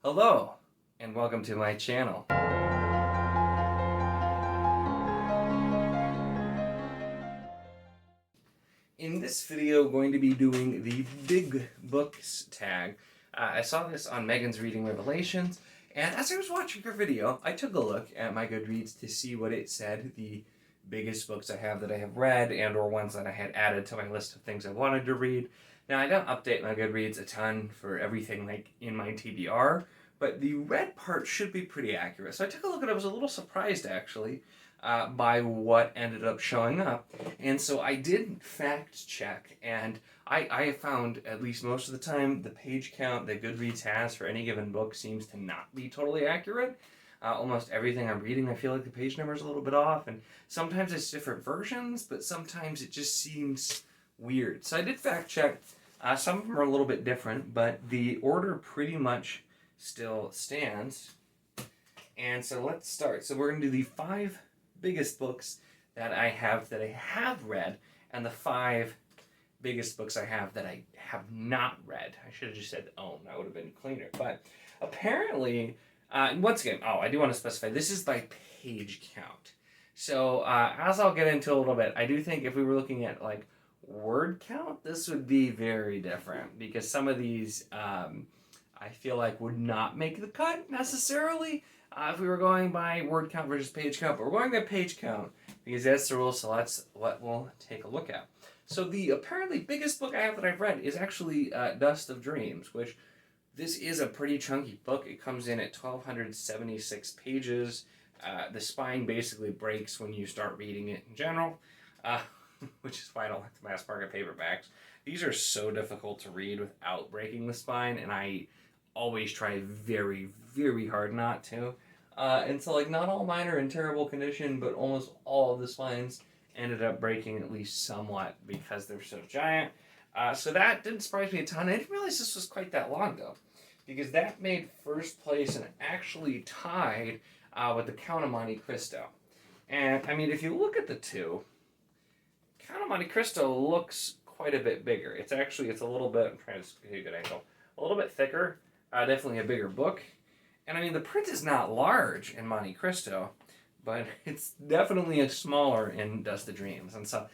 Hello, and welcome to my channel. In this video, I'm going to be doing the Big Books tag. I saw this on Megan's Reading Revelations, and as I was watching her video, I took a look at my Goodreads to see what it said, the biggest books I have that I have read, and or ones that I had added to my list of things I wanted to read. Now, I don't update my Goodreads a ton for everything like in my TBR, but the read part should be pretty accurate. So I took a look and I was a little surprised, actually, by what ended up showing up. And so I did fact check, and I found, at least most of the time, the page count that Goodreads has for any given book seems to not be totally accurate. Almost everything I'm reading, I feel like the page number is a little bit off, and sometimes it's different versions, but sometimes it just seems weird. So I did fact check. Some of them are a little bit different, but the order pretty much still stands. And so let's start. So we're going to do the 5 biggest books that I have read, and the 5 biggest books I have that I have not read. I should have just said own. That would have been cleaner. But apparently, once again, I do want to specify, this is by page count. So as I'll get into a little bit, I do think if we were looking at like word count, this would be very different, because some of these I feel like would not make the cut necessarily if we were going by word count versus page count, but we're going by page count because that's the rule, so that's what we'll take a look at. So the apparently biggest book I have that I've read is actually Dust of Dreams, which this is a pretty chunky book. It comes in at 1,276 pages. The spine basically breaks when you start reading it in general, which is why I don't like the mass market paperbacks. These are so difficult to read without breaking the spine, and I always try very, very hard not to. And so, like, not all mine are in terrible condition, but almost all of the spines ended up breaking at least somewhat because they're so giant. So that didn't surprise me a ton. I didn't realize this was quite that long, though, because that made first place and actually tied with the Count of Monte Cristo. And, I mean, if you look at the two, Count of Monte Cristo looks quite a bit bigger. It's a little bit, I'm trying to get a good angle, a little bit thicker, definitely a bigger book. And I mean, the print is not large in Monte Cristo, but it's definitely smaller in Dust of Dreams. And so,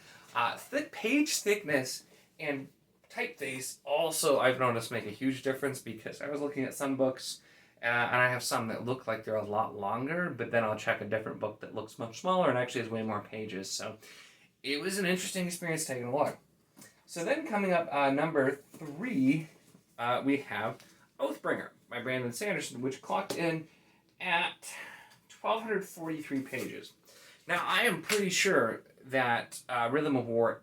page thickness and typeface also, I've noticed, make a huge difference, because I was looking at some books, and I have some that look like they're a lot longer, but then I'll check a different book that looks much smaller and actually has way more pages. So it was an interesting experience taking a look. So then coming up, number 3, we have Oathbringer by Brandon Sanderson, which clocked in at 1,243 pages. Now, I am pretty sure that Rhythm of War,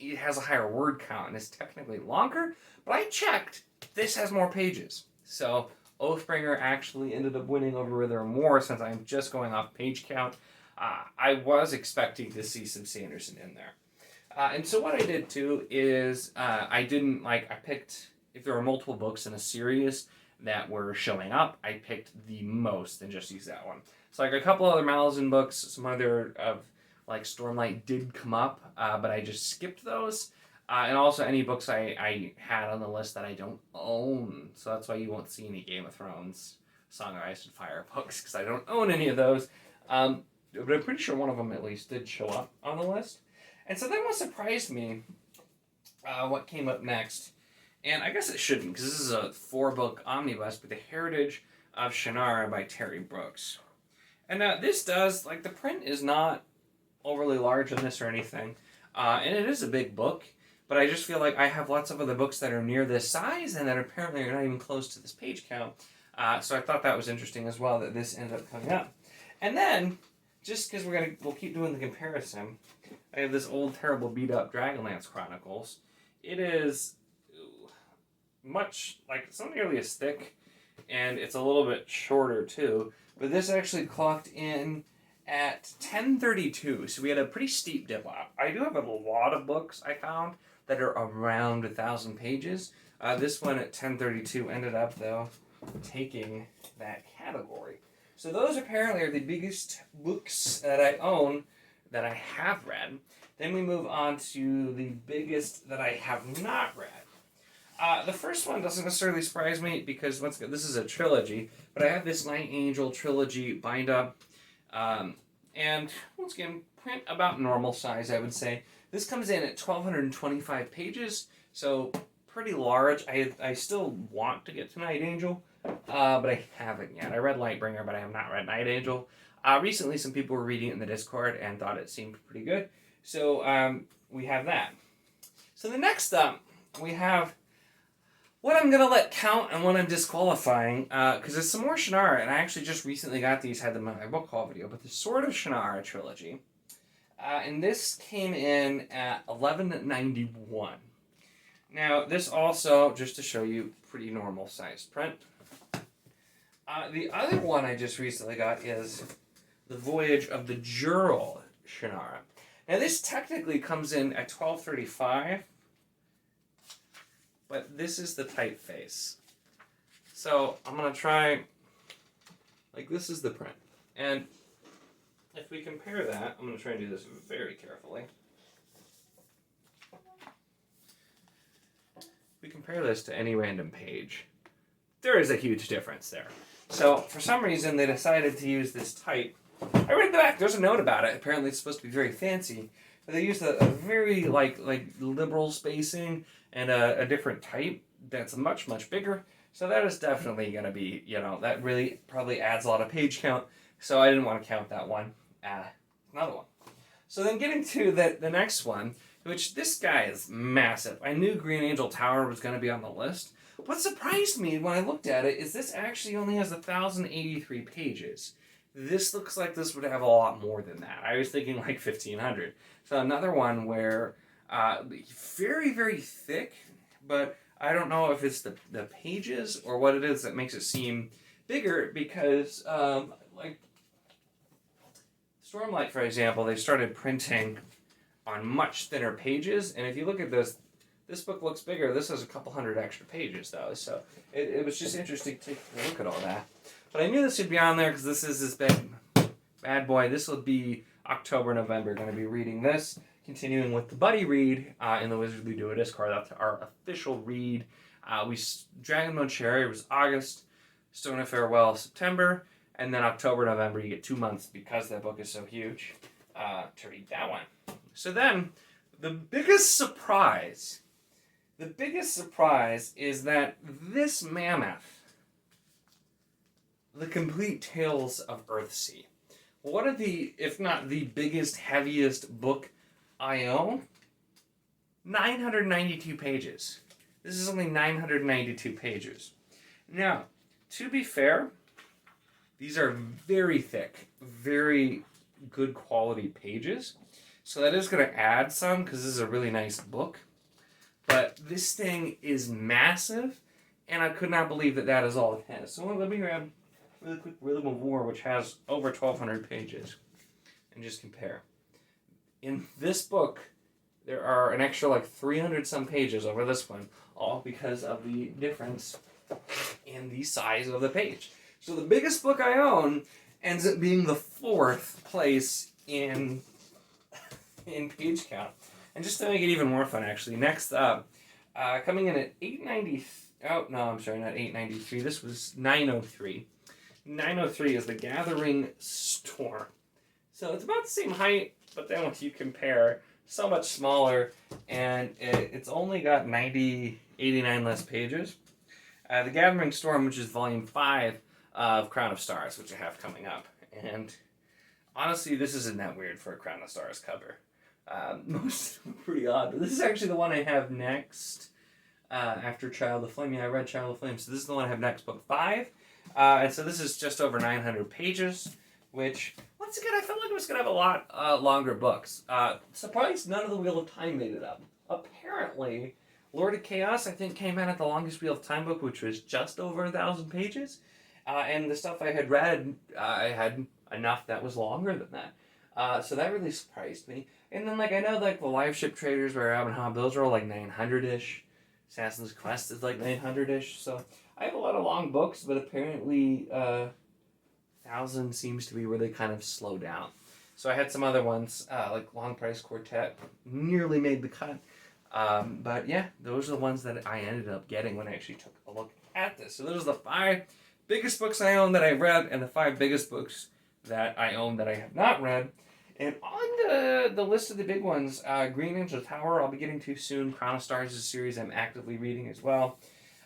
it has a higher word count and is technically longer, but I checked, this has more pages. So Oathbringer actually ended up winning over Rhythm of War, since I'm just going off page count. I was expecting to see some Sanderson in there. And so what I did too is I picked, if there were multiple books in a series that were showing up, I picked the most and just used that one. So like a couple other Malazan books, some other of like Stormlight did come up, but I just skipped those. And also any books I had on the list that I don't own. So that's why you won't see any Game of Thrones, Song of Ice and Fire books, because I don't own any of those. But I'm pretty sure one of them at least did show up on the list. And so then what surprised me, what came up next, and I guess it shouldn't, because this is a 4-book omnibus, but The Heritage of Shannara by Terry Brooks. And this does, like, the print is not overly large in this or anything, and it is a big book, but I just feel like I have lots of other books that are near this size and that apparently are not even close to this page count. So I thought that was interesting as well, that this ended up coming up. And then, just because we'll keep doing the comparison, I have this old, terrible, beat-up Dragonlance Chronicles. It is it's not nearly as thick, and it's a little bit shorter too, but this actually clocked in at 1032, so we had a pretty steep dip off. I do have a lot of books I found that are around 1,000 pages. This one at 1032 ended up, though, taking that category. So those apparently are the biggest books that I own that I have read. Then we move on to the biggest that I have not read. The first one doesn't necessarily surprise me because once again, this is a trilogy, but I have this Night Angel trilogy bind up, and once again, print about normal size, I would say. This comes in at 1,225 pages, so pretty large. I still want to get to Night Angel, but I haven't yet. I read Lightbringer, but I have not read Night Angel. Recently, some people were reading it in the Discord and thought it seemed pretty good, so we have that. So the next up, we have what I'm going to let count and what I'm disqualifying, because there's some more Shinara, and I actually just recently got these, had them in my book haul video, but the Sword of Shannara trilogy. And this came in at $11.91. Now, this also, just to show you, pretty normal sized print. The other one I just recently got is the Voyage of the Jural Shannara. Now, this technically comes in at $12.35, but this is the typeface. So, I'm going to try, like, this is the print. And if we compare that, I'm going to try and do this very carefully. If we compare this to any random page, there is a huge difference there. So, for some reason, they decided to use this type. I read the back, there's a note about it. Apparently, it's supposed to be very fancy. But they used a very, like liberal spacing and a different type that's much, much bigger. So, that is definitely going to be, that really probably adds a lot of page count. So, I didn't want to count that one. Another one. So then getting to the next one, which this guy is massive. I knew Green Angel Tower was going to be on the list. What surprised me when I looked at it is this actually only has 1,083 pages. This looks like this would have a lot more than that. I was thinking like 1,500. So another one where very, very thick, but I don't know if it's the pages or what it is that makes it seem bigger because Stormlight, for example, they started printing on much thinner pages, and if you look at this book looks bigger. This has a couple hundred extra pages, though, so it was just interesting to take a look at all that. But I knew this would be on there because this is this bad boy. This will be October, November. Going to be reading this, continuing with the buddy read in the Wizardly Duo Discord. That's our official read. Dragonlance Chronicles was August, Stone of Farewell, September. And then October, November, you get 2 months because that book is so huge to read that one. So then, the biggest surprise is that this Mammoth, The Complete Tales of Earthsea, one of the, if not the biggest, heaviest book I own, 992 pages. This is only 992 pages. Now, to be fair, these are very thick, very good quality pages. So that is going to add some because this is a really nice book. But this thing is massive, and I could not believe that that is all it has. So let me grab really quick Rhythm of War, which has over 1,200 pages, and just compare. In this book, there are an extra like 300 some pages over this one, all because of the difference in the size of the page. So the biggest book I own ends up being the 4th place in page count. And just to make it even more fun, actually, next up, coming in at 890. Oh no, I'm sorry, not 893. This was 903. 903 is the Gathering Storm. So it's about the same height, but then if you compare, so much smaller, and it's only got 89 less pages. The Gathering Storm, which is volume 5 of Crown of Stars, which I have coming up. And honestly, this isn't that weird for a Crown of Stars cover. Most pretty odd. But this is actually the one I have next after Child of Flame. Yeah, I read Child of Flame, so this is the one I have next, book 5. And so this is just over 900 pages, which, once again, I felt like it was going to have a lot longer books. Surprised none of the Wheel of Time made it up. Apparently, Lord of Chaos, I think, came in at the longest Wheel of Time book, which was just over 1,000 pages. And the stuff I had read, I had enough that was longer than that. So that really surprised me. And then, I know, the Live Ship Traders where Rabbit Hob, those are all, 900-ish. Assassin's Quest is, 900-ish. So I have a lot of long books, but apparently 1,000 seems to be where they kind of slow down. So I had some other ones, like Long Price Quartet, nearly made the cut. But yeah, those are the ones that I ended up getting when I actually took a look at this. So those are the 5 biggest books I own that I read, and the 5 biggest books that I own that I have not read. And on the list of the big ones, Green Angel Tower I'll be getting to soon. Crown of Stars is a series I'm actively reading as well.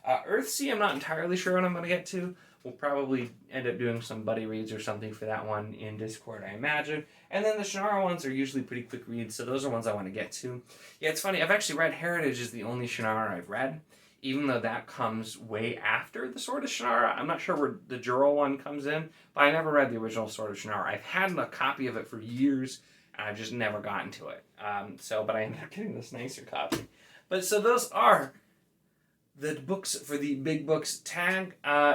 Earthsea I'm not entirely sure when I'm going to get to. We'll probably end up doing some buddy reads or something for that one in Discord, I imagine. And then the Shannara ones are usually pretty quick reads, so those are ones I want to get to. Yeah, it's funny, I've actually read Heritage is the only Shinara I've read, even though that comes way after the Sword of Shannara. I'm not sure where the Juro one comes in, but I never read the original Sword of Shannara. I've had a copy of it for years, and I've just never gotten to it. But I ended up getting this nicer copy. But so those are the books for the big books tag.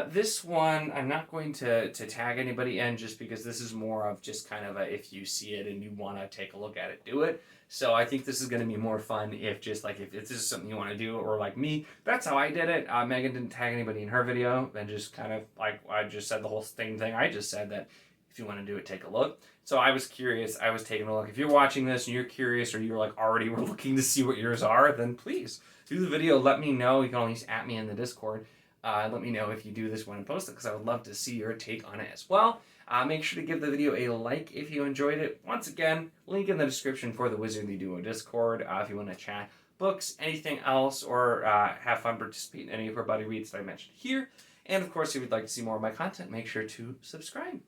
This one I'm not going to tag anybody in, just because this is more of just kind of a, if you see it and you want to take a look at it, do it. So I think this is going to be more fun if just like if this is something you want to do, or like me, that's how I did it. Megan didn't tag anybody in her video, and just kind of like I just said the whole same thing I just said, that if you want to do it, take a look. So I was curious, I was taking a look. If you're watching this and you're curious, or you're like already were looking to see what yours are, then please do the video, let me know. You can always at me in the Discord. Let me know if you do this one and post it, because I would love to see your take on it as well. Make sure to give the video a like if you enjoyed it. Once again, link in the description for the Wizardly Duo Discord if you want to chat books, anything else, or have fun participating in any of our buddy reads that I mentioned here. And of course, if you'd like to see more of my content, make sure to subscribe.